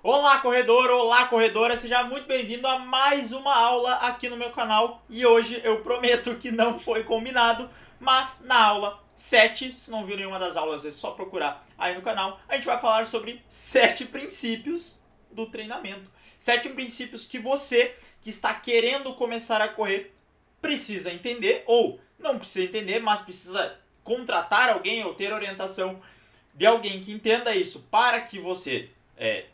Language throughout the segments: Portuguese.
Olá, corredor! Olá, corredora! Seja muito bem-vindo a mais uma aula aqui no meu canal. E hoje eu prometo que não foi combinado, mas na aula 7, se não viu nenhuma das aulas, é só procurar aí no canal, a gente vai falar sobre 7 princípios do treinamento. 7 princípios que você, que está querendo começar a correr, precisa entender, ou não precisa entender, mas precisa contratar alguém ou ter orientação de alguém que entenda isso para que você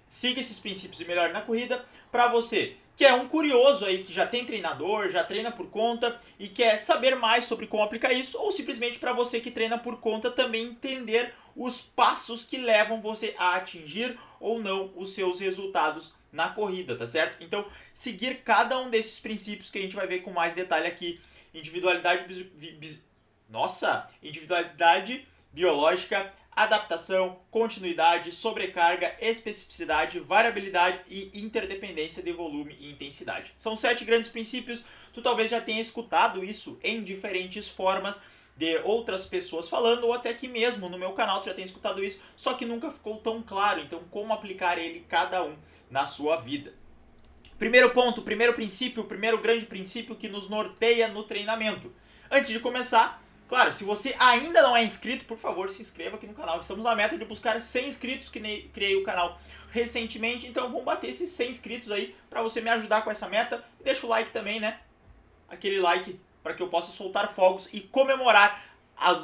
siga esses princípios e melhore na corrida. Para você que é um curioso aí, que já tem treinador, já treina por conta e quer saber mais sobre como aplicar isso, ou simplesmente para você que treina por conta também entender os passos que levam você a atingir ou não os seus resultados na corrida, tá certo? Então, seguir cada um desses princípios que a gente vai ver com mais detalhe aqui. Individualidade biológica, adaptação, continuidade, sobrecarga, especificidade, variabilidade e interdependência de volume e intensidade. São 7 grandes princípios. Tu talvez já tenha escutado isso em diferentes formas de outras pessoas falando, ou até aqui mesmo no meu canal tu já tem escutado isso, só que nunca ficou tão claro. Então, como aplicar ele cada um na sua vida? Primeiro ponto, primeiro princípio, primeiro grande princípio que nos norteia no treinamento. Antes de começar, claro, se você ainda não é inscrito, por favor, se inscreva aqui no canal. Estamos na meta de buscar 100 inscritos, que criei o canal recentemente. Então vamos bater esses 100 inscritos aí para você me ajudar com essa meta. Deixa o like também, né? Aquele like para que eu possa soltar fogos e comemorar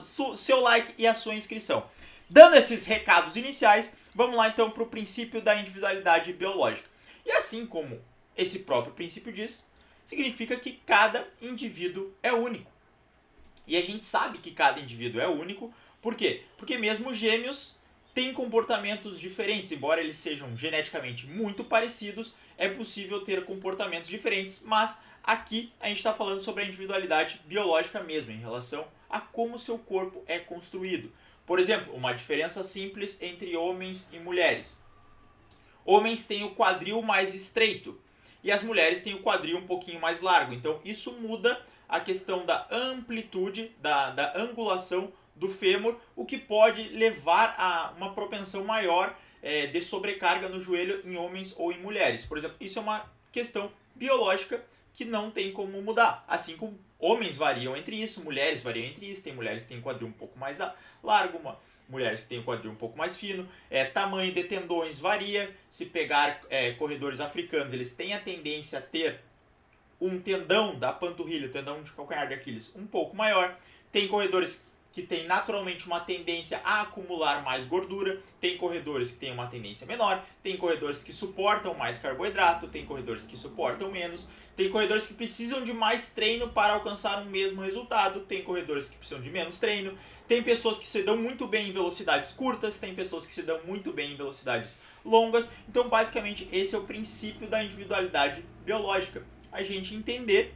seu like e a sua inscrição. Dando esses recados iniciais, vamos lá então para o princípio da individualidade biológica. E assim como esse próprio princípio diz, significa que cada indivíduo é único. E a gente sabe que cada indivíduo é único. Por quê? Porque mesmo gêmeos têm comportamentos diferentes. Embora eles sejam geneticamente muito parecidos, é possível ter comportamentos diferentes, mas aqui a gente está falando sobre a individualidade biológica mesmo, em relação a como seu corpo é construído. Por exemplo, uma diferença simples entre homens e mulheres. Homens têm o quadril mais estreito e as mulheres têm o quadril um pouquinho mais largo. Então isso muda a questão da amplitude, da angulação do fêmur, o que pode levar a uma propensão maior de sobrecarga no joelho em homens ou em mulheres. Por exemplo, isso é uma questão biológica que não tem como mudar. Assim como homens variam entre isso, mulheres variam entre isso. Tem mulheres que têm quadril um pouco mais largo, mulheres que têm o quadril um pouco mais fino. Tamanho de tendões varia. Se pegar corredores africanos, eles têm a tendência a ter um tendão da panturrilha, o tendão de calcanhar de Aquiles um pouco maior. Tem corredores que têm naturalmente uma tendência a acumular mais gordura, tem corredores que têm uma tendência menor, tem corredores que suportam mais carboidrato, tem corredores que suportam menos, tem corredores que precisam de mais treino para alcançar um mesmo resultado, tem corredores que precisam de menos treino, tem pessoas que se dão muito bem em velocidades curtas, tem pessoas que se dão muito bem em velocidades longas. Então, basicamente, esse é o princípio da individualidade biológica. A gente entender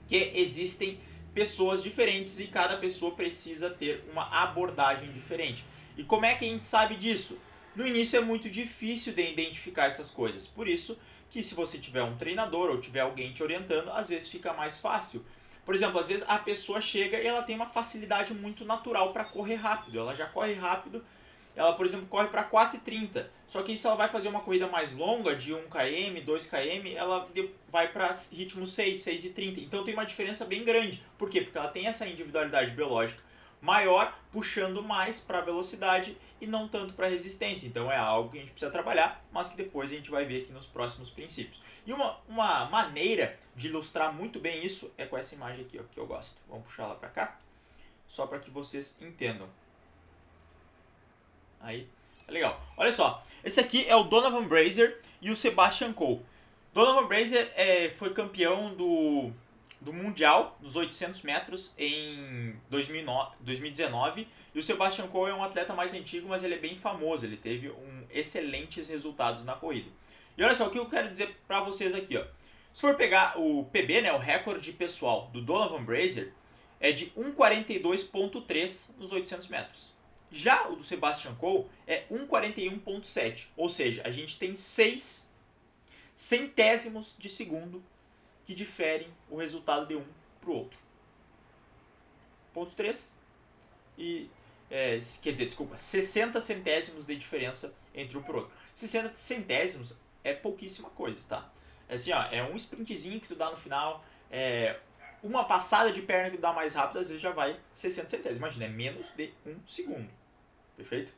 que existem pessoas diferentes e cada pessoa precisa ter uma abordagem diferente. E como é que a gente sabe disso? No início é muito difícil de identificar essas coisas, por isso que se você tiver um treinador ou tiver alguém te orientando, às vezes fica mais fácil. Por exemplo, às vezes a pessoa chega e ela tem uma facilidade muito natural para correr rápido, ela já corre rápido. Ela, por exemplo, corre para 4,30. Só que se ela vai fazer uma corrida mais longa, de 1 km, 2 km, ela vai para ritmo 6, 6,30. Então tem uma diferença bem grande. Por quê? Porque ela tem essa individualidade biológica maior, puxando mais para a velocidade e não tanto para a resistência. Então é algo que a gente precisa trabalhar, mas que depois a gente vai ver aqui nos próximos princípios. E uma maneira de ilustrar muito bem isso é com essa imagem aqui, ó, que eu gosto. Vamos puxar ela para cá, só para que vocês entendam. Aí, é legal. Olha só, esse aqui é o Donovan Brazier e o Sebastian Coe. Donovan Brazier foi campeão do Mundial dos 800 metros em 2019 e o Sebastian Coe é um atleta mais antigo, mas ele é bem famoso, ele teve excelentes resultados na corrida. E olha só, o que eu quero dizer para vocês aqui, ó. Se for pegar o PB, né, o recorde pessoal do Donovan Brazier, é de 1,42,3 nos 800 metros. Já o do Sebastian Coe é 1,41,7, ou seja, a gente tem 6 centésimos de segundo que diferem o resultado de um para o outro. 0,3 e, quer dizer, desculpa, 60 centésimos de diferença entre um para o outro. 60 centésimos é pouquíssima coisa, tá? É assim, ó, é um sprintzinho que tu dá no final, uma passada de perna que tu dá mais rápido, às vezes já vai 60 centésimos. Imagina, é menos de 1 segundo. Perfeito?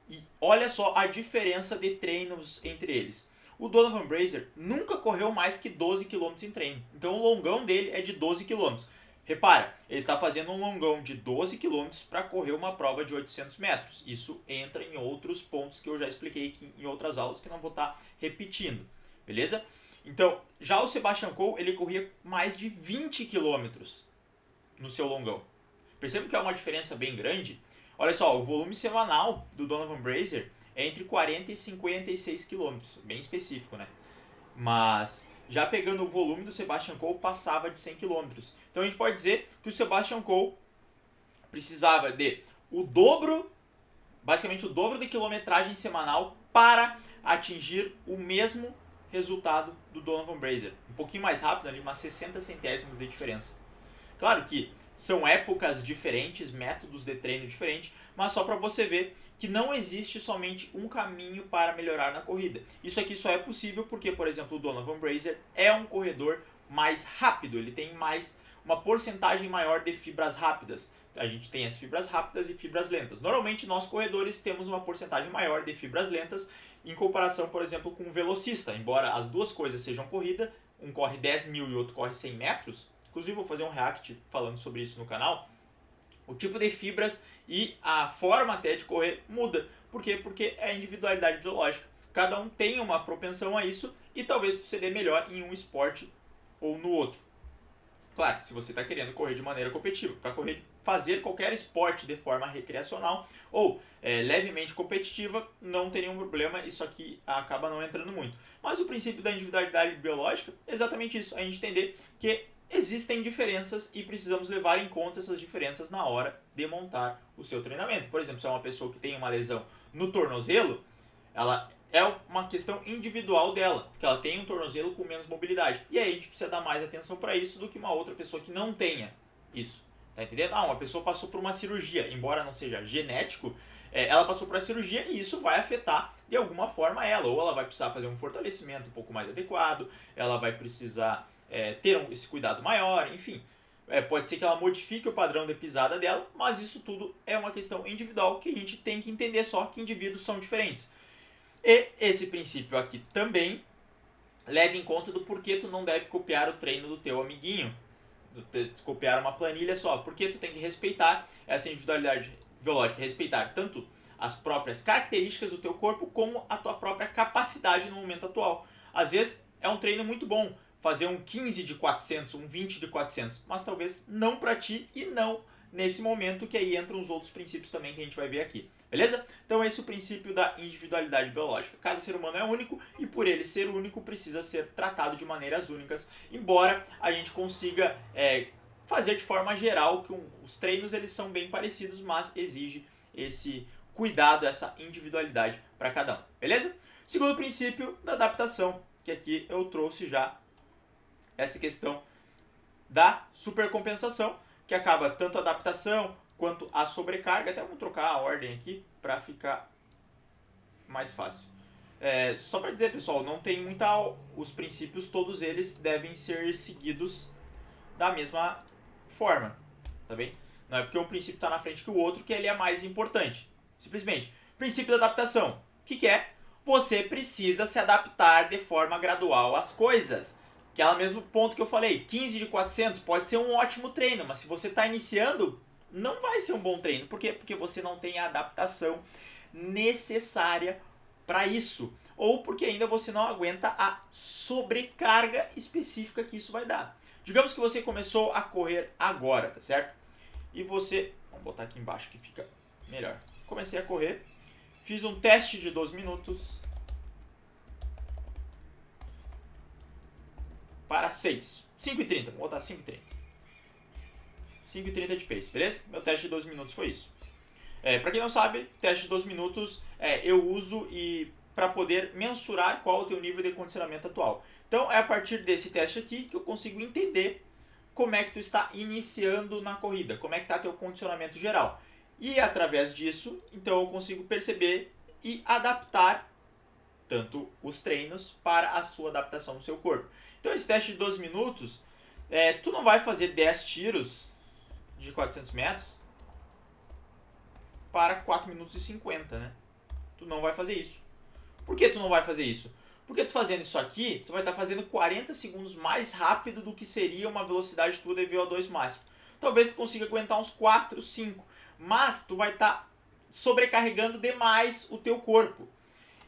E olha só a diferença de treinos entre eles. O Donovan Brazier nunca correu mais que 12 km em treino. Então o longão dele é de 12 km. Repara, ele está fazendo um longão de 12 km para correr uma prova de 800 metros. Isso entra em outros pontos que eu já expliquei aqui em outras aulas que não vou estar repetindo. Beleza? Então, já o Sebastian Coe, ele corria mais de 20 km no seu longão. Perceba que é uma diferença bem grande. Olha só, o volume semanal do Donovan Brazier é entre 40 e 56 km, bem específico, né? Mas já pegando o volume do Sebastian Coe, passava de 100 km. Então a gente pode dizer que o Sebastian Coe precisava de o dobro, basicamente o dobro de quilometragem semanal para atingir o mesmo resultado do Donovan Brazier. Um pouquinho mais rápido ali, umas 60 centésimos de diferença. Claro que são épocas diferentes, métodos de treino diferentes, mas só para você ver que não existe somente um caminho para melhorar na corrida. Isso aqui só é possível porque, por exemplo, o Donovan Brazier é um corredor mais rápido, ele tem uma porcentagem maior de fibras rápidas. A gente tem as fibras rápidas e fibras lentas. Normalmente nós corredores temos uma porcentagem maior de fibras lentas em comparação, por exemplo, com um velocista. Embora as duas coisas sejam corrida, um corre 10 mil e outro corre 100 metros, inclusive vou fazer um react falando sobre isso no canal, o tipo de fibras e a forma até de correr muda. Por quê? Porque é a individualidade biológica. Cada um tem uma propensão a isso e talvez você dê melhor em um esporte ou no outro. Claro, se você está querendo correr de maneira competitiva, para fazer qualquer esporte de forma recreacional ou levemente competitiva, não tem nenhum problema, isso aqui acaba não entrando muito. Mas o princípio da individualidade biológica é exatamente isso, a gente entender que existem diferenças e precisamos levar em conta essas diferenças na hora de montar o seu treinamento. Por exemplo, se é uma pessoa que tem uma lesão no tornozelo, ela é uma questão individual dela, porque ela tem um tornozelo com menos mobilidade. E aí a gente precisa dar mais atenção para isso do que uma outra pessoa que não tenha isso. Tá entendendo? Uma pessoa passou por uma cirurgia, embora não seja genético, ela passou por uma cirurgia e isso vai afetar de alguma forma ela. Ou ela vai precisar fazer um fortalecimento um pouco mais adequado, ela vai precisar ter esse cuidado maior, enfim. Pode ser que ela modifique o padrão de pisada dela, mas isso tudo é uma questão individual que a gente tem que entender só que indivíduos são diferentes. E esse princípio aqui também leva em conta do porquê tu não deve copiar o treino do teu amiguinho, copiar uma planilha só, porque tu tem que respeitar essa individualidade biológica, respeitar tanto as próprias características do teu corpo como a tua própria capacidade no momento atual. Às vezes é um treino muito bom fazer um 15 de 400, um 20 de 400, mas talvez não para ti e não nesse momento, que aí entram os outros princípios também que a gente vai ver aqui. Beleza? Então esse é o princípio da individualidade biológica. Cada ser humano é único e por ele ser único precisa ser tratado de maneiras únicas, embora a gente consiga fazer de forma geral que os treinos eles são bem parecidos, mas exige esse cuidado, essa individualidade para cada um. Beleza? Segundo princípio da adaptação, que aqui eu trouxe já essa questão da supercompensação, que acaba tanto a adaptação quanto a sobrecarga. Até vamos trocar a ordem aqui para ficar mais fácil. Só para dizer, pessoal, não tem muita... Os princípios, todos eles devem ser seguidos da mesma forma, tá bem? Não é porque um princípio está na frente que o outro que ele é mais importante. Simplesmente, princípio da adaptação. O que é? Você precisa se adaptar de forma gradual às coisas. Aquele mesmo ponto que eu falei, 15 de 400 pode ser um ótimo treino, mas se você está iniciando, não vai ser um bom treino. Por quê? Porque você não tem a adaptação necessária para isso. Ou porque ainda você não aguenta a sobrecarga específica que isso vai dar. Digamos que você começou a correr agora, tá certo? E você... Vamos botar aqui embaixo que fica melhor. Comecei a correr, fiz um teste de 12 minutos... para 6. 5h30, vou botar 5h30. 5h30 de pace, beleza? Meu teste de 12 minutos foi isso. Para quem não sabe, teste de 12 minutos eu uso para poder mensurar qual é o teu nível de condicionamento atual. Então é a partir desse teste aqui que eu consigo entender como é que tu está iniciando na corrida, como é que está teu condicionamento geral. E através disso, então eu consigo perceber e adaptar tanto os treinos para a sua adaptação no seu corpo. Então esse teste de 12 minutos, tu não vai fazer 10 tiros de 400 metros para 4 minutos e 50, né? Tu não vai fazer isso. Por que tu não vai fazer isso? Porque tu fazendo isso aqui, tu vai estar fazendo 40 segundos mais rápido do que seria uma velocidade tua de VO2 máximo. Talvez tu consiga aguentar uns 4, 5, mas tu vai estar sobrecarregando demais o teu corpo.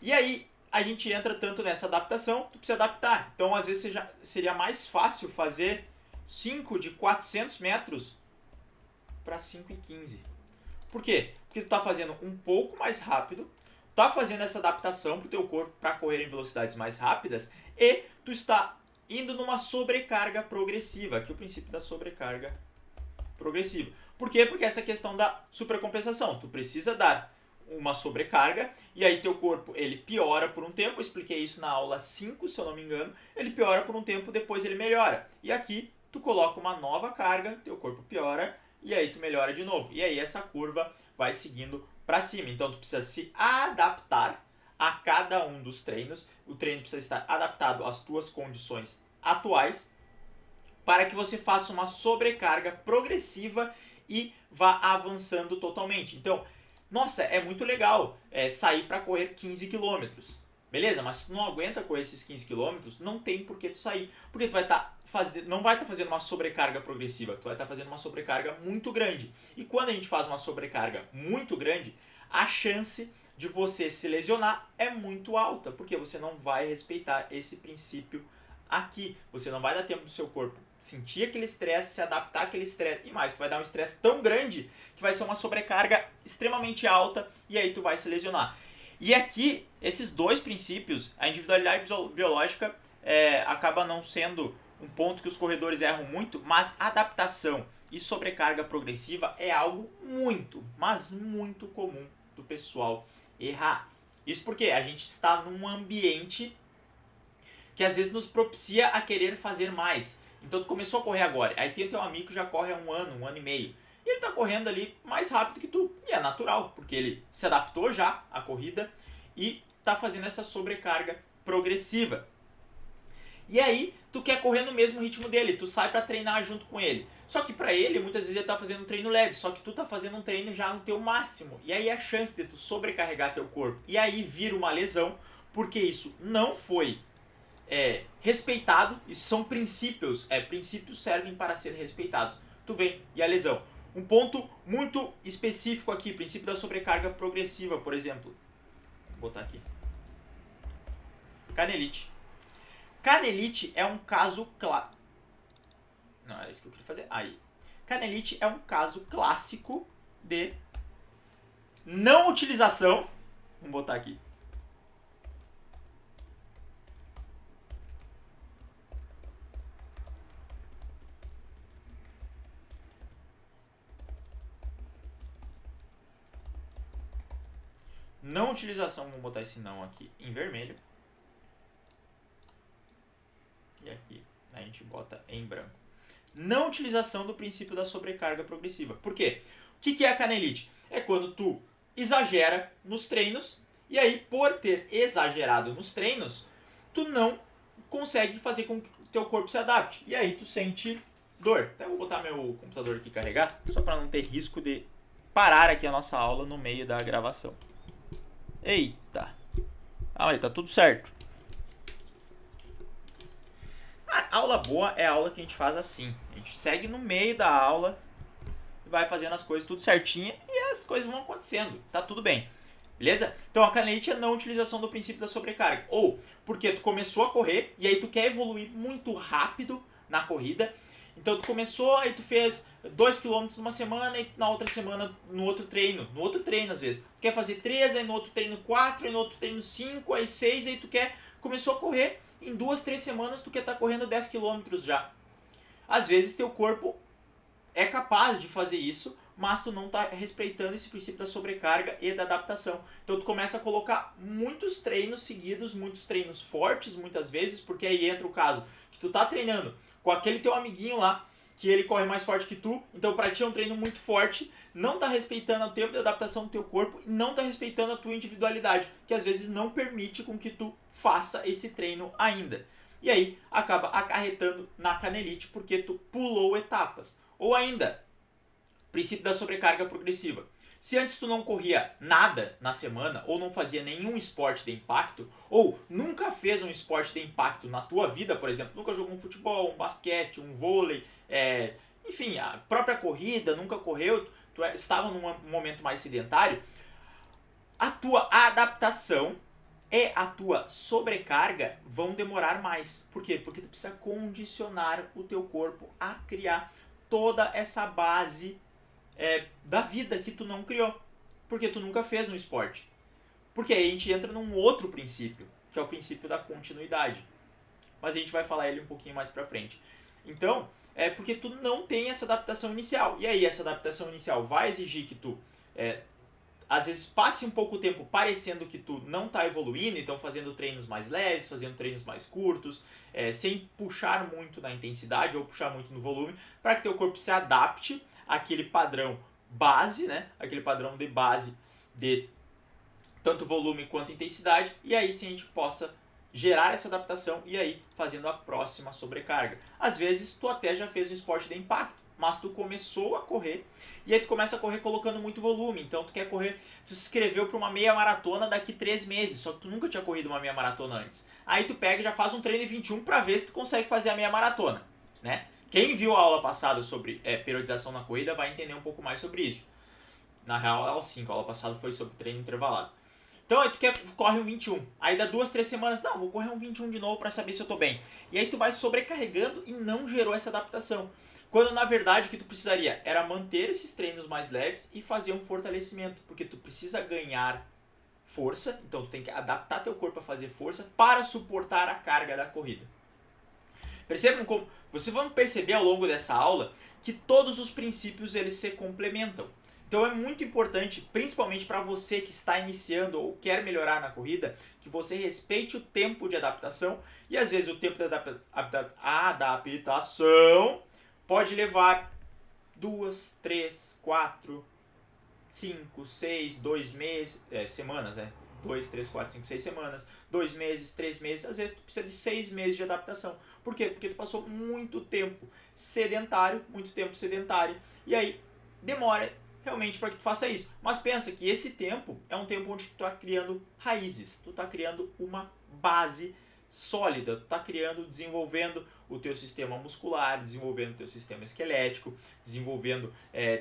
E aí a gente entra tanto nessa adaptação, tu precisa adaptar. Então às vezes seria mais fácil fazer 5 de 400 metros para 5,15. Por quê? Porque tu está fazendo um pouco mais rápido, tá fazendo essa adaptação para o teu corpo para correr em velocidades mais rápidas e tu está indo numa sobrecarga progressiva, aqui é o princípio da sobrecarga progressiva. Por quê? Porque essa questão da supercompensação, tu precisa dar uma sobrecarga e aí teu corpo ele piora por um tempo, eu expliquei isso na aula 5, se eu não me engano, ele piora por um tempo, depois ele melhora. E aqui tu coloca uma nova carga, teu corpo piora e aí tu melhora de novo. E aí essa curva vai seguindo para cima. Então tu precisa se adaptar a cada um dos treinos. O treino precisa estar adaptado às tuas condições atuais para que você faça uma sobrecarga progressiva e vá avançando totalmente. Então, nossa, é muito legal sair para correr 15 km. Beleza? Mas se tu não aguenta correr esses 15 km, não tem por que tu sair. Porque tu vai não vai estar fazendo uma sobrecarga progressiva, tu vai estar fazendo uma sobrecarga muito grande. E quando a gente faz uma sobrecarga muito grande, a chance de você se lesionar é muito alta, porque você não vai respeitar esse princípio aqui. Você não vai dar tempo do seu corpo sentir aquele estresse, se adaptar àquele estresse. E mais, tu vai dar um estresse tão grande que vai ser uma sobrecarga extremamente alta e aí tu vai se lesionar. E aqui, esses dois princípios, a individualidade biológica acaba não sendo um ponto que os corredores erram muito, mas adaptação e sobrecarga progressiva é algo muito, mas muito comum do pessoal errar. Isso porque a gente está num ambiente que às vezes nos propicia a querer fazer mais. Então tu começou a correr agora, aí tem teu amigo que já corre há um ano e meio. E ele está correndo ali mais rápido que tu. E é natural, porque ele se adaptou já à corrida e está fazendo essa sobrecarga progressiva. E aí, tu quer correr no mesmo ritmo dele, tu sai para treinar junto com ele. Só que para ele, muitas vezes ele tá fazendo um treino leve, só que tu tá fazendo um treino já no teu máximo. E aí a chance de tu sobrecarregar teu corpo e aí vira uma lesão, porque isso não foi respeitado. Isso são princípios, princípios servem para ser respeitados. Tu vem e a lesão. Um ponto muito específico aqui, princípio da sobrecarga progressiva, por exemplo. Vou botar aqui. Canelite. Canelite é um caso clássico. Não, era isso que eu queria fazer. Aí. Canelite é um caso clássico de não utilização. Vamos botar aqui. Não utilização, vamos botar esse não aqui em vermelho. E aqui a gente bota em branco. Não utilização do princípio da sobrecarga progressiva. Por quê? O que é a canelite? É quando tu exagera nos treinos e aí, por ter exagerado nos treinos, tu não consegue fazer com que o teu corpo se adapte. E aí tu sente dor. Até vou botar meu computador aqui carregar, só para não ter risco de parar aqui a nossa aula no meio da gravação. Eita. Aí, tá tudo certo. A aula boa é a aula que a gente faz assim. A gente segue no meio da aula, vai fazendo as coisas tudo certinho e as coisas vão acontecendo. Tá tudo bem. Beleza? Então a canelite é a não utilização do princípio da sobrecarga. Ou porque tu começou a correr e aí tu quer evoluir muito rápido na corrida. Então tu começou, aí tu fez 2 km numa semana e na outra semana no outro treino às vezes. Tu quer fazer 3, aí no outro treino 4, aí no outro treino 5, aí 6, aí tu começou a correr, em 2, 3 semanas tu quer estar correndo 10 km já. Às vezes teu corpo é capaz de fazer isso, mas tu não está respeitando esse princípio da sobrecarga e da adaptação. Então tu começa a colocar muitos treinos seguidos, muitos treinos fortes muitas vezes, porque aí entra o caso que tu tá treinando com aquele teu amiguinho lá que ele corre mais forte que tu, então para ti é um treino muito forte, não tá respeitando o tempo de adaptação do teu corpo e não tá respeitando a tua individualidade, que às vezes não permite com que tu faça esse treino ainda. E aí acaba acarretando na canelite porque tu pulou etapas. Ou ainda, princípio da sobrecarga progressiva. Se antes tu não corria nada na semana, ou não fazia nenhum esporte de impacto, ou nunca fez um esporte de impacto na tua vida, por exemplo, nunca jogou um futebol, um basquete, um vôlei, enfim, a própria corrida, nunca correu, tu estava num momento mais sedentário, a tua adaptação e a tua sobrecarga vão demorar mais. Por quê? Porque tu precisa condicionar o teu corpo a criar toda essa base da vida que tu não criou. Porque tu nunca fez um esporte. Porque aí a gente entra num outro princípio, que é o princípio da continuidade. Mas a gente vai falar ele um pouquinho mais pra frente. Então, é porque tu não tem essa adaptação inicial. E aí essa adaptação inicial vai exigir que tu às vezes passe um pouco tempo parecendo que tu não está evoluindo, então fazendo treinos mais leves, fazendo treinos mais curtos, sem puxar muito na intensidade ou puxar muito no volume, para que teu corpo se adapte àquele padrão base, né? Aquele padrão de base de tanto volume quanto intensidade, e aí sim a gente possa gerar essa adaptação e aí fazendo a próxima sobrecarga. Às vezes tu até já fez um esporte de impacto, mas tu começou a correr e aí tu começa a correr colocando muito volume. Então tu quer correr, tu se inscreveu para uma meia maratona daqui 3 meses, só que tu nunca tinha corrido uma meia maratona antes. Aí tu pega e já faz um treino de 21 para ver se tu consegue fazer a meia maratona, né? Quem viu a aula passada sobre periodização na corrida vai entender um pouco mais sobre isso. Na real, a aula 5, a aula passada foi sobre treino intervalado. Então aí tu corre um 21, aí dá 2, 3 semanas, não, vou correr um 21 de novo para saber se eu tô bem. E aí tu vai sobrecarregando e não gerou essa adaptação. Quando na verdade o que tu precisaria era manter esses treinos mais leves e fazer um fortalecimento, porque tu precisa ganhar força, então tu tem que adaptar teu corpo a fazer força para suportar a carga da corrida. Percebam como, vocês vão perceber ao longo dessa aula que todos os princípios eles se complementam. Então é muito importante, principalmente para você que está iniciando ou quer melhorar na corrida, que você respeite o tempo de adaptação e às vezes o tempo de adaptação pode levar 2, 3, 4, 5, 6, 2 meses, semanas, né? 2, 3, 4, 5, 6 semanas, 2 meses, 3 meses, às vezes tu precisa de 6 meses de adaptação. Por quê? Porque tu passou muito tempo sedentário, e aí demora realmente para que tu faça isso. Mas pensa que esse tempo é um tempo onde tu está criando raízes, tu está criando uma base sólida, tu está desenvolvendo o teu sistema muscular, desenvolvendo o teu sistema esquelético, desenvolvendo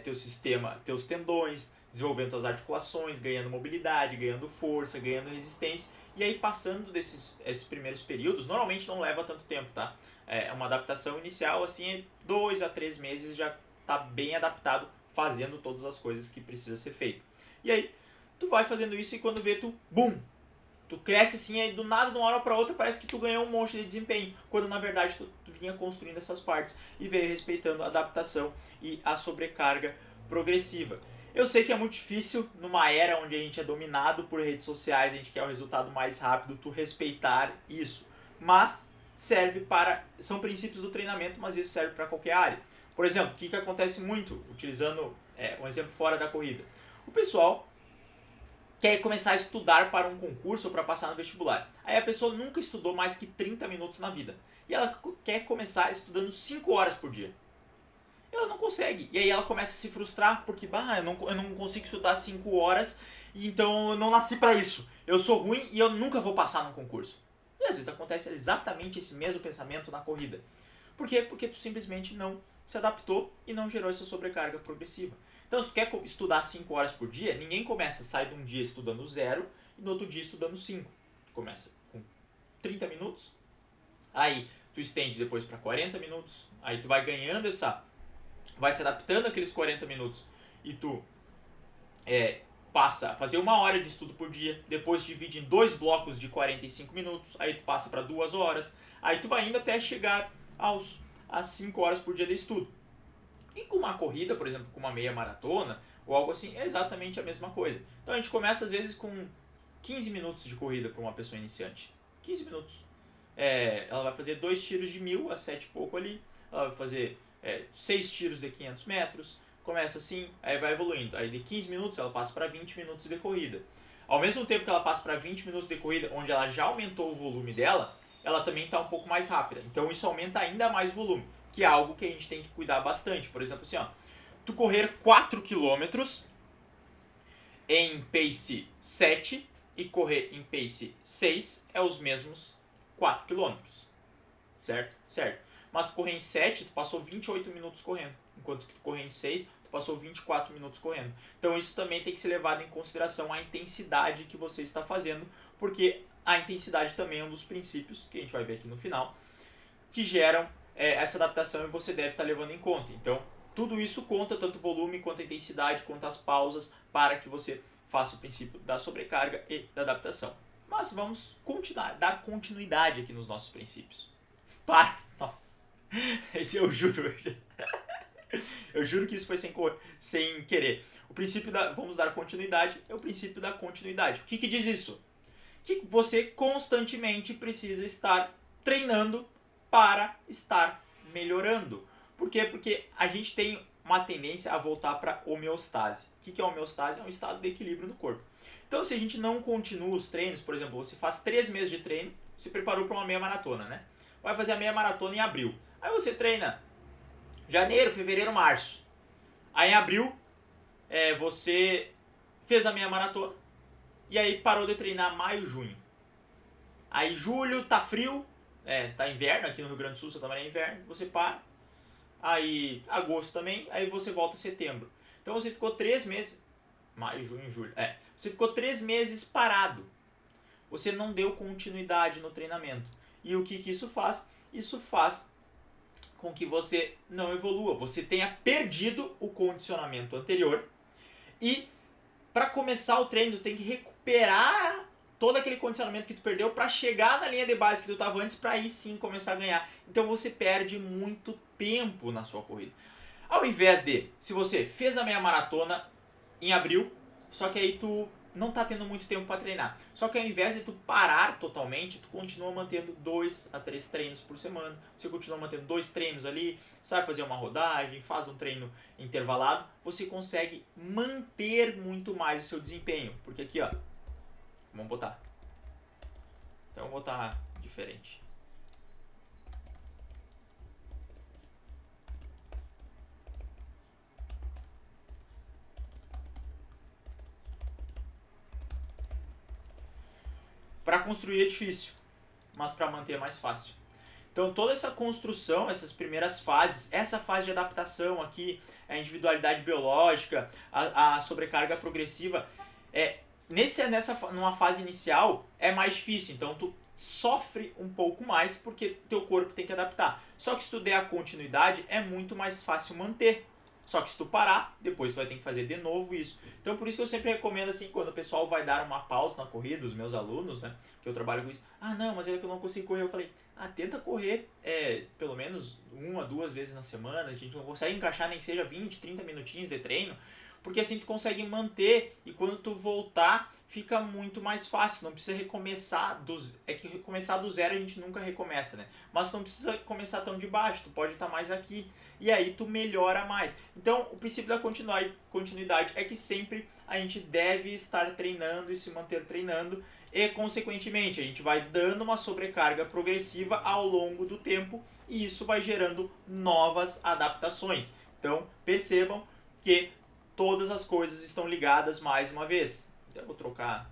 teus tendões, desenvolvendo tuas articulações, ganhando mobilidade, ganhando força, ganhando resistência. E aí passando esses primeiros períodos, normalmente não leva tanto tempo, tá? É uma adaptação inicial, assim, 2 a 3 meses já está bem adaptado, fazendo todas as coisas que precisa ser feito. E aí, tu vai fazendo isso e quando vê tu, bum, tu cresce assim, aí do nada, de uma hora para outra, parece que tu ganhou um monte de desempenho, quando na verdade tu vinha construindo essas partes e veio respeitando a adaptação e a sobrecarga progressiva. Eu sei que é muito difícil, numa era onde a gente é dominado por redes sociais, a gente quer o resultado mais rápido, tu respeitar isso, mas são princípios do treinamento, mas isso serve para qualquer área. Por exemplo, o que acontece muito, utilizando um exemplo fora da corrida? O pessoal quer começar a estudar para um concurso ou para passar no vestibular. Aí a pessoa nunca estudou mais que 30 minutos na vida. E ela quer começar estudando 5 horas por dia. Ela não consegue. E aí ela começa a se frustrar porque eu não consigo estudar 5 horas, então eu não nasci para isso. Eu sou ruim e eu nunca vou passar no concurso. E às vezes acontece exatamente esse mesmo pensamento na corrida. Por quê? Porque tu simplesmente não se adaptou e não gerou essa sobrecarga progressiva. Então, se tu quer estudar 5 horas por dia, ninguém sai de um dia estudando 0 e no outro dia estudando 5. Tu começa com 30 minutos, aí tu estende depois para 40 minutos, aí tu vai ganhando vai se adaptando àqueles 40 minutos e tu passa a fazer 1 hora de estudo por dia, depois divide em 2 blocos de 45 minutos, aí tu passa para 2 horas, aí tu vai indo até chegar às 5 horas por dia de estudo. E com uma corrida, por exemplo, com uma meia maratona ou algo assim, é exatamente a mesma coisa. Então a gente começa às vezes com 15 minutos de corrida para uma pessoa iniciante. 15 minutos. Ela vai fazer 2 tiros de 1000 a 7 e pouco ali. Ela vai fazer 6 tiros de 500 metros, começa assim, aí vai evoluindo. Aí de 15 minutos ela passa para 20 minutos de corrida. Ao mesmo tempo que ela passa para 20 minutos de corrida, onde ela já aumentou o volume dela, ela também está um pouco mais rápida. Então isso aumenta ainda mais o volume, que é algo que a gente tem que cuidar bastante. Por exemplo, assim, ó, tu correr 4 km em pace 7 e correr em pace 6 é os mesmos 4 km. Certo? Certo. Mas tu correr em 7, tu passou 28 minutos correndo. Enquanto que tu correr em 6, tu passou 24 minutos correndo. Então isso também tem que ser levado em consideração a intensidade que você está fazendo, porque a intensidade também é um dos princípios, que a gente vai ver aqui no final, que geram essa adaptação e você deve estar levando em conta. Então, tudo isso conta, tanto o volume, quanto a intensidade, quanto as pausas, para que você faça o princípio da sobrecarga e da adaptação. Mas vamos continuar, dar continuidade aqui nos nossos princípios. Nossa, esse eu juro. Eu juro que isso foi sem querer. O princípio vamos dar continuidade, é o princípio da continuidade. O que diz isso? Que você constantemente precisa estar treinando para estar melhorando. Por quê? Porque a gente tem uma tendência a voltar para homeostase. O que é homeostase? É um estado de equilíbrio no corpo. Então, se a gente não continua os treinos, por exemplo, você faz 3 meses de treino, se preparou para uma meia maratona, né? Vai fazer a meia maratona em abril. Aí você treina janeiro, fevereiro, março. Aí em abril, você fez a meia maratona e aí parou de treinar maio, junho. Aí julho tá frio, tá inverno, aqui no Rio Grande do Sul você também é inverno, você para. Aí agosto também, aí você volta em setembro. Então você ficou 3 meses, maio, junho, julho, você ficou 3 meses parado. Você não deu continuidade no treinamento. E o que isso faz? Isso faz com que você não evolua, você tenha perdido o condicionamento anterior e para começar o treino tu tem que recuperar todo aquele condicionamento que tu perdeu para chegar na linha de base que tu estava antes para aí sim começar a ganhar. Então você perde muito tempo na sua corrida. Ao invés de, se você fez a meia maratona em abril, só que aí tu não tá tendo muito tempo para treinar. Só que ao invés de tu parar totalmente, tu continua mantendo 2 a 3 treinos por semana. Você continua mantendo 2 treinos ali, sabe fazer uma rodagem, faz um treino intervalado, você consegue manter muito mais o seu desempenho. Porque aqui, ó, vamos botar. Então vamos botar diferente. Para construir é difícil, mas para manter é mais fácil. Então toda essa construção, essas primeiras fases, essa fase de adaptação aqui, a individualidade biológica, a sobrecarga progressiva, numa fase inicial é mais difícil, então tu sofre um pouco mais porque teu corpo tem que adaptar. Só que se tu der a continuidade é muito mais fácil manter. Só que se tu parar, depois tu vai ter que fazer de novo isso. Então por isso que eu sempre recomendo assim, quando o pessoal vai dar uma pausa na corrida, os meus alunos, né, que eu trabalho com isso, não, mas é que eu não consigo correr. Eu falei, tenta correr pelo menos 1 a 2 vezes na semana, a gente não consegue encaixar nem que seja 20, 30 minutinhos de treino, porque assim tu consegue manter e quando tu voltar fica muito mais fácil, não precisa recomeçar que recomeçar do zero a gente nunca recomeça, né? Mas tu não precisa começar tão de baixo, tu pode estar mais aqui e aí tu melhora mais. Então o princípio da continuidade é que sempre a gente deve estar treinando e se manter treinando e consequentemente a gente vai dando uma sobrecarga progressiva ao longo do tempo e isso vai gerando novas adaptações. Então percebam que todas as coisas estão ligadas mais uma vez. Então eu vou trocar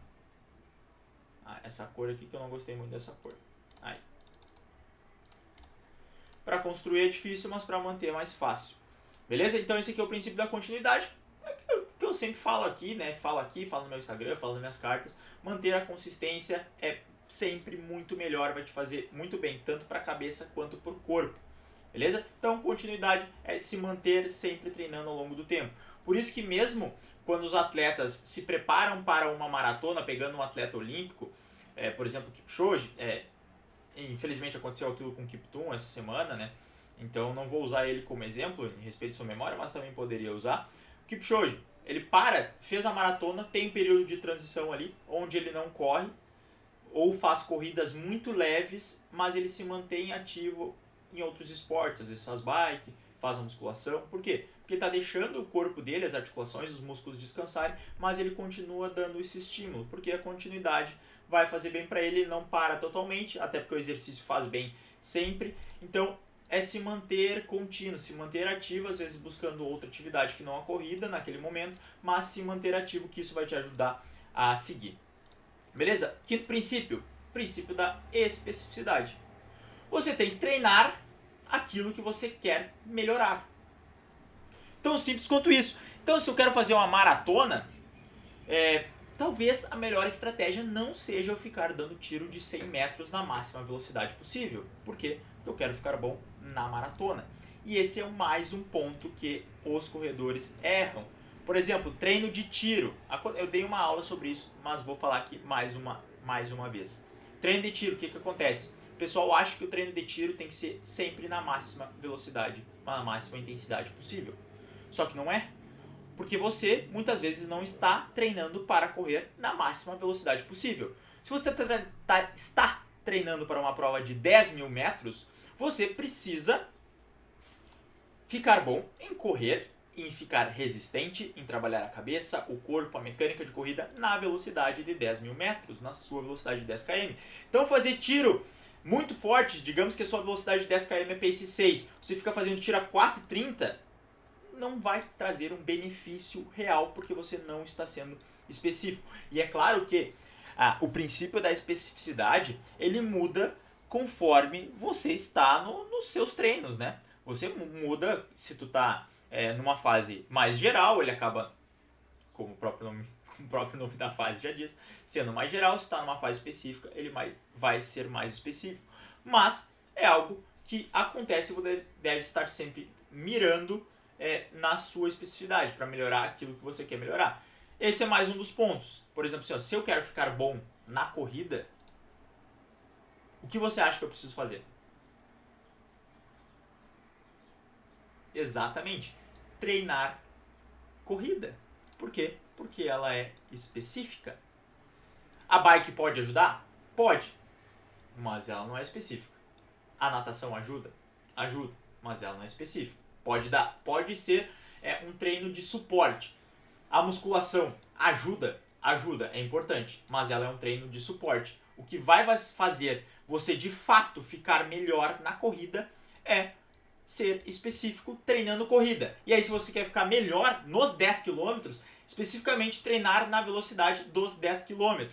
essa cor aqui que eu não gostei muito dessa cor. Aí. Para construir é difícil, mas para manter é mais fácil. Beleza? Então esse aqui é o princípio da continuidade. Que eu sempre falo aqui, né? Falo no meu Instagram, falo nas minhas cartas. Manter a consistência é sempre muito melhor, vai te fazer muito bem, tanto para a cabeça quanto para o corpo. Beleza? Então continuidade é se manter sempre treinando ao longo do tempo. Por isso que mesmo quando os atletas se preparam para uma maratona, pegando um atleta olímpico, por exemplo, o Kipchoge, infelizmente aconteceu aquilo com o Kiptum essa semana, né? Então não vou usar ele como exemplo, em respeito à sua memória, mas também poderia usar. O Kipchoge, ele fez a maratona, tem um período de transição ali, onde ele não corre, ou faz corridas muito leves, mas ele se mantém ativo em outros esportes, às vezes faz bike, faz a musculação. Por quê? Porque está deixando o corpo dele, as articulações, os músculos descansarem, mas ele continua dando esse estímulo, porque a continuidade vai fazer bem para ele, não para totalmente, até porque o exercício faz bem sempre. Então, é se manter contínuo, se manter ativo, às vezes buscando outra atividade que não a corrida naquele momento, mas se manter ativo, que isso vai te ajudar a seguir. Beleza? Quinto princípio, princípio da especificidade. Você tem que treinar aquilo que você quer melhorar. Tão simples quanto isso. Então, se eu quero fazer uma maratona, talvez a melhor estratégia não seja eu ficar dando tiro de 100 metros na máxima velocidade possível. Por quê? Porque eu quero ficar bom na maratona. E esse é mais um ponto que os corredores erram. Por exemplo, treino de tiro. Eu dei uma aula sobre isso, mas vou falar aqui mais uma vez. Treino de tiro, o que acontece? O pessoal acha que o treino de tiro tem que ser sempre na máxima velocidade, na máxima intensidade possível. Só que não é. Porque você, muitas vezes, não está treinando para correr na máxima velocidade possível. Se você está treinando para uma prova de 10 mil metros, você precisa ficar bom em correr, em ficar resistente, em trabalhar a cabeça, o corpo, a mecânica de corrida na velocidade de 10 mil metros, na sua velocidade de 10 km. Então, fazer tiro muito forte, digamos que a sua velocidade de 10 km é pace 6, você fica fazendo tiro a 4,30, não vai trazer um benefício real, porque você não está sendo específico. E é claro que o princípio da especificidade, ele muda conforme você está nos seus treinos, né? Você muda, se tu está numa fase mais geral, ele acaba, como o próprio nome da fase já diz, sendo mais geral. Se está numa fase específica, ele vai ser mais específico. Mas é algo que acontece e você deve estar sempre mirando na sua especificidade, para melhorar aquilo que você quer melhorar. Esse é mais um dos pontos. Por exemplo, se eu quero ficar bom na corrida, o que você acha que eu preciso fazer? Exatamente. Treinar corrida. Por quê? Porque ela é específica. A bike pode ajudar? Pode. Mas ela não é específica. A natação ajuda? Ajuda. Mas ela não é específica. Pode ser um treino de suporte. A musculação ajuda, é importante, mas ela é um treino de suporte. O que vai fazer você de fato ficar melhor na corrida é ser específico treinando corrida. E aí, se você quer ficar melhor nos 10 km, especificamente treinar na velocidade dos 10 km.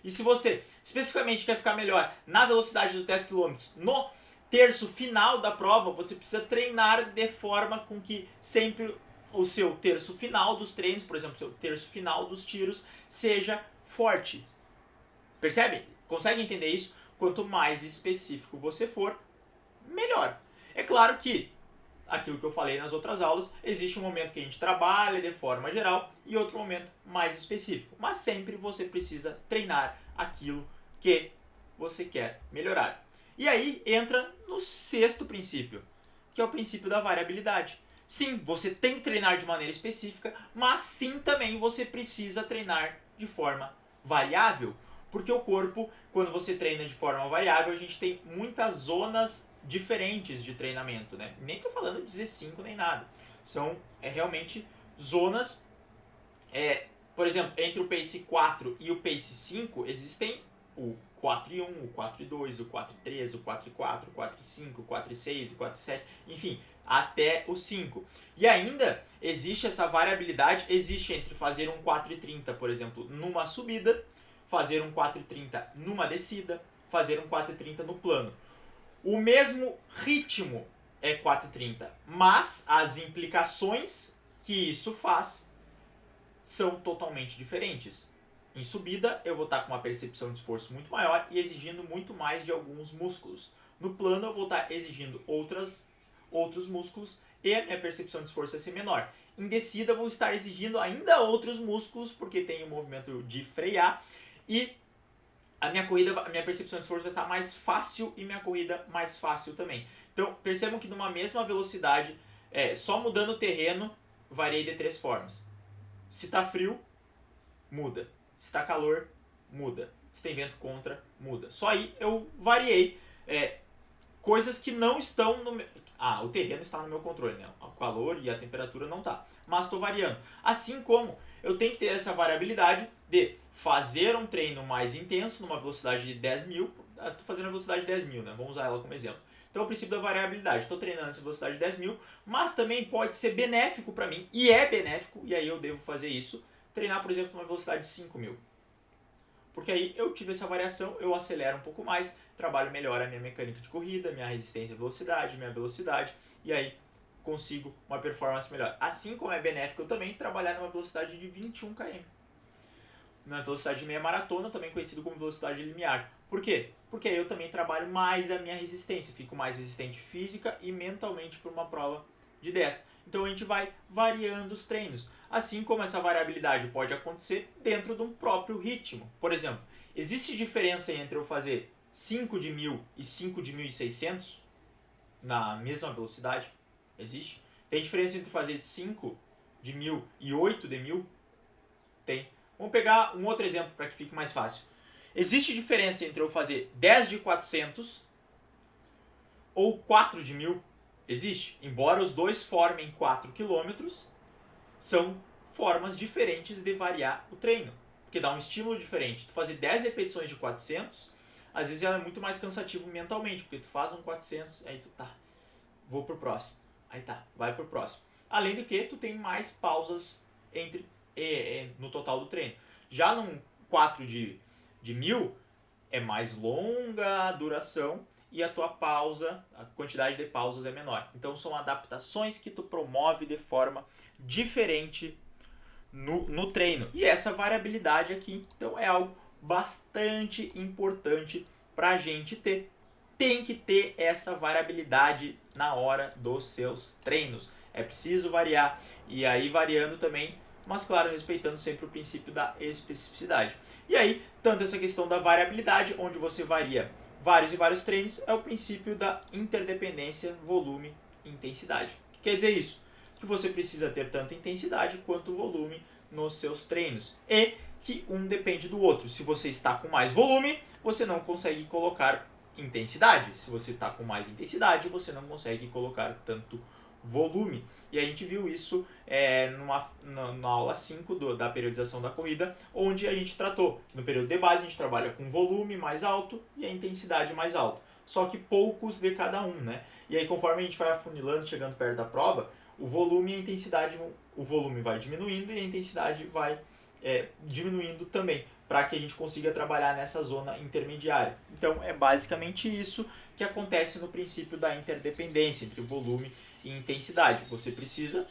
E se você especificamente quer ficar melhor na velocidade dos 10 km no terço final da prova, você precisa treinar de forma com que sempre o seu terço final dos treinos, por exemplo, o seu terço final dos tiros, seja forte. Percebe? Consegue entender isso? Quanto mais específico você for, melhor. É claro que, aquilo que eu falei nas outras aulas, existe um momento que a gente trabalha de forma geral e outro momento mais específico. Mas sempre você precisa treinar aquilo que você quer melhorar. E aí entra no sexto princípio, que é o princípio da variabilidade. Sim, você tem que treinar de maneira específica, mas sim também você precisa treinar de forma variável. Porque o corpo, quando você treina de forma variável, a gente tem muitas zonas diferentes de treinamento, né? Nem estou falando de Z5 nem nada. São realmente zonas, por exemplo, entre o pace 4 e o pace 5 existem o 4 e 1, o 4 e 2, o 4 e 3, o 4 e 4, o 4 e 5, o 4 e 6, o 4 e 7, enfim, até o 5. E ainda existe essa variabilidade, existe entre fazer um 4 e 30, por exemplo, numa subida, fazer um 4 e 30 numa descida, fazer um 4 e 30 no plano. O mesmo ritmo é 4 e 30, mas as implicações que isso faz são totalmente diferentes. Em subida, eu vou estar com uma percepção de esforço muito maior e exigindo muito mais de alguns músculos. No plano, eu vou estar exigindo outros músculos e a minha percepção de esforço vai ser menor. Em descida, eu vou estar exigindo ainda outros músculos, porque tem o movimento de frear, e a minha percepção de esforço vai estar mais fácil e minha corrida mais fácil também. Então, percebam que numa mesma velocidade, só mudando o terreno, variei de 3 formas. Se está frio, muda. Se está calor, muda. Se tem vento contra, muda. Só aí eu variei coisas que não estão o terreno está no meu controle, né? O calor e a temperatura não tá, mas estou variando. Assim como eu tenho que ter essa variabilidade de fazer um treino mais intenso numa velocidade de 10 mil, estou fazendo a velocidade de 10 mil, né? Vamos usar ela como exemplo. Então, o princípio da variabilidade, estou treinando essa velocidade de 10 mil, mas também pode ser benéfico para mim, e é benéfico, e aí eu devo fazer isso, treinar, por exemplo, numa velocidade de 5 mil. Porque aí eu tive essa variação, eu acelero um pouco mais, trabalho melhor a minha mecânica de corrida, minha resistência à velocidade, minha velocidade, e aí consigo uma performance melhor. Assim como é benéfico eu também trabalhar numa velocidade de 21 km. Na velocidade de meia maratona, também conhecido como velocidade limiar. Por quê? Porque aí eu também trabalho mais a minha resistência, fico mais resistente física e mentalmente para uma prova de 10. Então a gente vai variando os treinos. Assim como essa variabilidade pode acontecer dentro de um próprio ritmo. Por exemplo, existe diferença entre eu fazer 5 de 1000 e 5 de 1600 na mesma velocidade? Existe. Tem diferença entre fazer 5 de 1000 e 8 de 1000? Tem. Vamos pegar um outro exemplo para que fique mais fácil. Existe diferença entre eu fazer 10 de 400 ou 4 de 1000? Existe. Embora os dois formem 4 km, são formas diferentes de variar o treino. Porque dá um estímulo diferente. Tu fazer 10 repetições de 400, às vezes ela é muito mais cansativo mentalmente, porque tu faz um 400, aí tu tá, vou pro próximo. Aí tá, vai pro próximo. Além do que, tu tem mais pausas entre no total do treino. Já num 4 de 1000, é mais longa a duração e a tua pausa, a quantidade de pausas é menor. Então são adaptações que tu promove de forma diferente no treino. E essa variabilidade aqui, então, é algo bastante importante para a gente ter. Tem que ter essa variabilidade na hora dos seus treinos. É preciso variar, e aí variando também, mas claro, respeitando sempre o princípio da especificidade. E aí, tanto essa questão da variabilidade, onde você varia vários e vários treinos, é o princípio da interdependência, volume e intensidade. O que quer dizer isso? Que você precisa ter tanto intensidade quanto volume nos seus treinos. E que um depende do outro. Se você está com mais volume, você não consegue colocar intensidade. Se você está com mais intensidade, você não consegue colocar tanto volume. E a gente viu isso na aula 5 da periodização da corrida, onde a gente tratou. No período de base, a gente trabalha com volume mais alto e a intensidade mais alta. Só que poucos de cada um, né? E aí, conforme a gente vai afunilando, chegando perto da prova, o volume e a intensidade, o volume vai diminuindo e a intensidade vai diminuindo também, para que a gente consiga trabalhar nessa zona intermediária. Então, é basicamente isso que acontece no princípio da interdependência entre volume e intensidade. Você precisa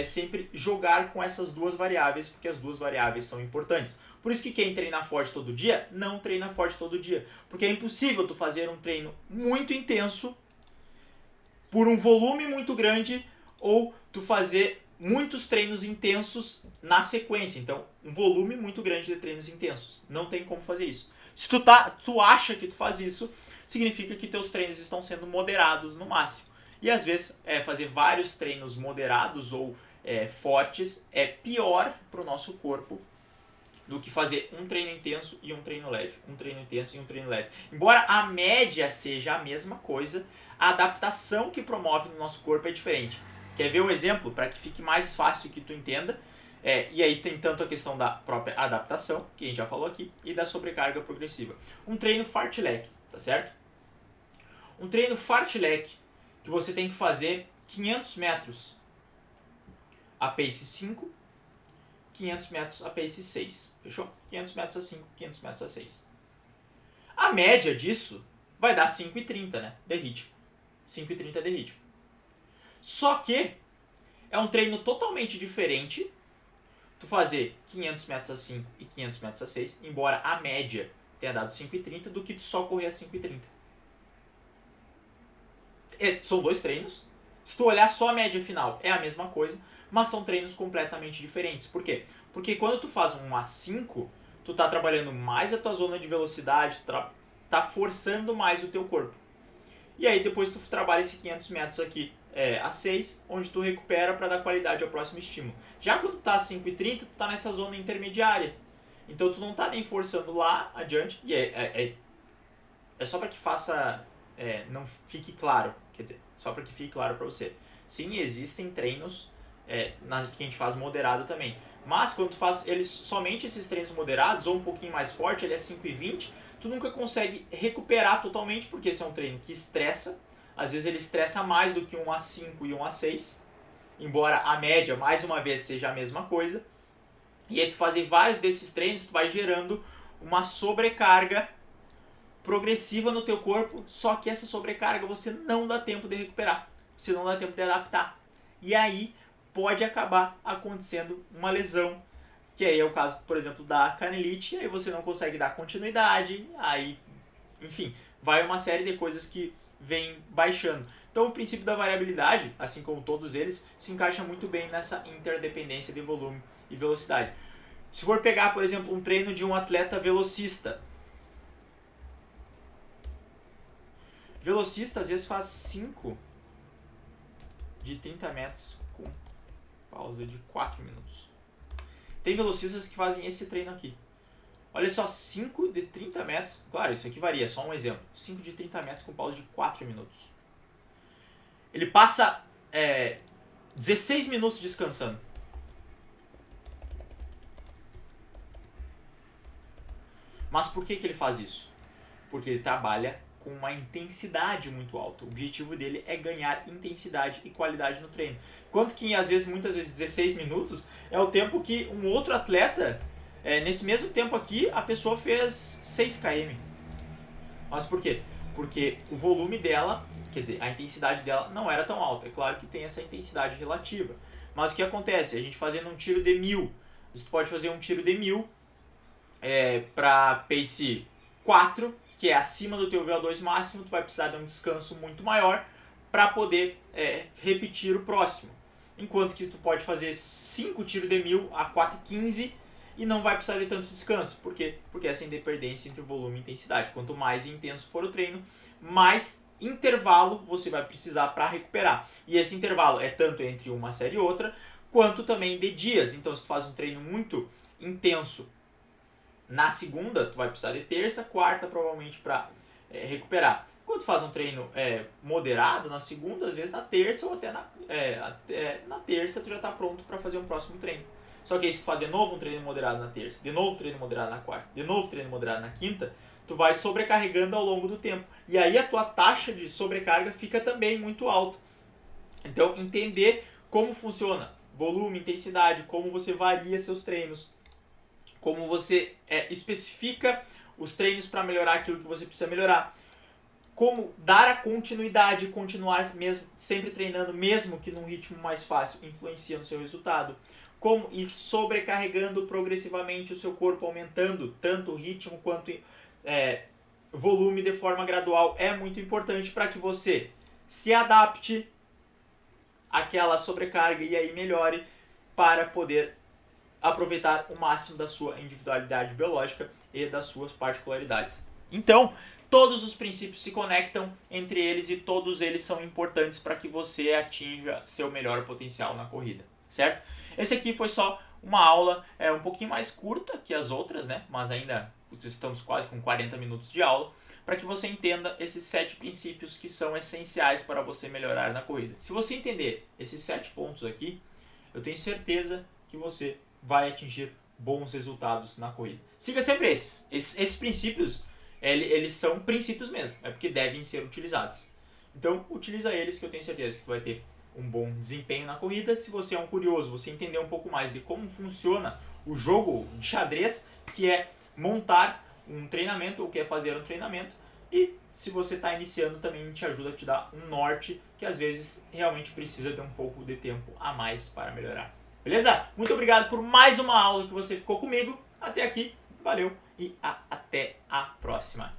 sempre jogar com essas duas variáveis, porque as duas variáveis são importantes. Por isso que quem treina forte todo dia, não treina forte todo dia. Porque é impossível tu fazer um treino muito intenso por um volume muito grande, ou tu fazer muitos treinos intensos na sequência. Então, um volume muito grande de treinos intensos. Não tem como fazer isso. Se tu acha que tu faz isso, significa que teus treinos estão sendo moderados no máximo. E às vezes fazer vários treinos moderados ou fortes é pior para o nosso corpo do que fazer um treino intenso e um treino leve. Um treino intenso e um treino leve. Embora a média seja a mesma coisa, a adaptação que promove no nosso corpo é diferente. Quer ver um exemplo para que fique mais fácil que tu entenda? E aí tem tanto a questão da própria adaptação, que a gente já falou aqui, e da sobrecarga progressiva. Um treino fartlek, tá certo? Um treino fartlek que você tem que fazer 500 metros a pace 5, 500 metros a pace 6, fechou? 500 metros a 5, 500 metros a 6. A média disso vai dar 5,30, né? De ritmo. 5,30 de ritmo. Só que é um treino totalmente diferente tu fazer 500 metros a 5 e 500 metros a 6, embora a média tenha dado 5,30, do que tu só correr a 5,30. São dois treinos. Se tu olhar só a média final, é a mesma coisa, mas são treinos completamente diferentes. Por quê? Porque quando tu faz um A5, tu tá trabalhando mais a tua zona de velocidade, tu tá forçando mais o teu corpo. E aí depois tu trabalha esse 500 metros aqui a 6, onde tu recupera para dar qualidade ao próximo estímulo. Já quando tu tá a 5,30, tu tá nessa zona intermediária. Então tu não tá nem forçando lá adiante, e é só para que faça não fique claro, quer dizer, só para que fique claro para você. Sim, existem treinos que a gente faz moderado também. Mas quando tu faz somente esses treinos moderados, ou um pouquinho mais forte, ele é 5 e 20, tu nunca consegue recuperar totalmente, porque esse é um treino que estressa. Às vezes ele estressa mais do que um A5 e um A6, embora a média, mais uma vez, seja a mesma coisa. E aí tu fazer vários desses treinos, tu vai gerando uma sobrecarga progressiva no teu corpo, só que essa sobrecarga você não dá tempo de recuperar, você não dá tempo de adaptar. E aí pode acabar acontecendo uma lesão, que aí é o caso, por exemplo, da canelite, aí você não consegue dar continuidade, aí, enfim, vai uma série de coisas que vem baixando. Então o princípio da variabilidade, assim como todos eles, se encaixa muito bem nessa interdependência de volume e velocidade. Se for pegar, por exemplo, um treino de um atleta velocista, às vezes faz 5 de 30 metros com pausa de 4 minutos. Tem velocistas que fazem esse treino aqui. Olha só, 5 de 30 metros. Claro, isso aqui varia, só um exemplo. 5 de 30 metros com pausa de 4 minutos. Ele passa 16 minutos descansando. Mas por que ele faz isso? Porque ele trabalha com uma intensidade muito alta. O objetivo dele é ganhar intensidade e qualidade no treino. Quanto que, muitas vezes, 16 minutos é o tempo que um outro atleta, nesse mesmo tempo aqui, a pessoa fez 6 km. Mas por quê? Porque o volume dela, quer dizer, a intensidade dela não era tão alta. É claro que tem essa intensidade relativa. Mas o que acontece? A gente fazendo um tiro de 1000, você pode fazer um tiro de 1000 para pace 4, que é acima do teu VO2 máximo, tu vai precisar de um descanso muito maior para poder repetir o próximo. Enquanto que tu pode fazer 5 tiros de 1000 a 4,15 e não vai precisar de tanto descanso. Por quê? Porque essa independência entre volume e intensidade. Quanto mais intenso for o treino, mais intervalo você vai precisar para recuperar. E esse intervalo é tanto entre uma série e outra, quanto também de dias. Então, se tu faz um treino muito intenso na segunda, tu vai precisar de terça, quarta provavelmente para recuperar. Quando tu faz um treino moderado na segunda, às vezes na terça ou até na terça tu já está pronto para fazer um próximo treino. Só que aí se tu faz de novo um treino moderado na terça, de novo treino moderado na quarta, de novo treino moderado na quinta, tu vai sobrecarregando ao longo do tempo. E aí a tua taxa de sobrecarga fica também muito alta. Então entender como funciona volume, intensidade, como você varia seus treinos, como você especifica os treinos para melhorar aquilo que você precisa melhorar, como dar a continuidade, continuar sempre treinando, mesmo que num ritmo mais fácil, influencia no seu resultado, como ir sobrecarregando progressivamente o seu corpo, aumentando tanto o ritmo quanto volume de forma gradual, é muito importante para que você se adapte àquela sobrecarga e aí melhore para poder aproveitar o máximo da sua individualidade biológica e das suas particularidades. Então, todos os princípios se conectam entre eles e todos eles são importantes para que você atinja seu melhor potencial na corrida, certo? Esse aqui foi só uma aula um pouquinho mais curta que as outras, né? Mas ainda estamos quase com 40 minutos de aula, para que você entenda esses 7 princípios que são essenciais para você melhorar na corrida. Se você entender esses 7 pontos aqui, eu tenho certeza que você vai atingir bons resultados na corrida. Siga sempre esses. Esses princípios, eles são princípios mesmo, é porque devem ser utilizados. Então, utiliza eles que eu tenho certeza que tu vai ter um bom desempenho na corrida. Se você é um curioso, você entender um pouco mais de como funciona o jogo de xadrez, que é montar um treinamento ou quer fazer um treinamento, e se você está iniciando também a gente ajuda a te dar um norte que às vezes realmente precisa de um pouco de tempo a mais para melhorar. Beleza? Muito obrigado por mais uma aula que você ficou comigo. Até aqui, valeu e até a próxima.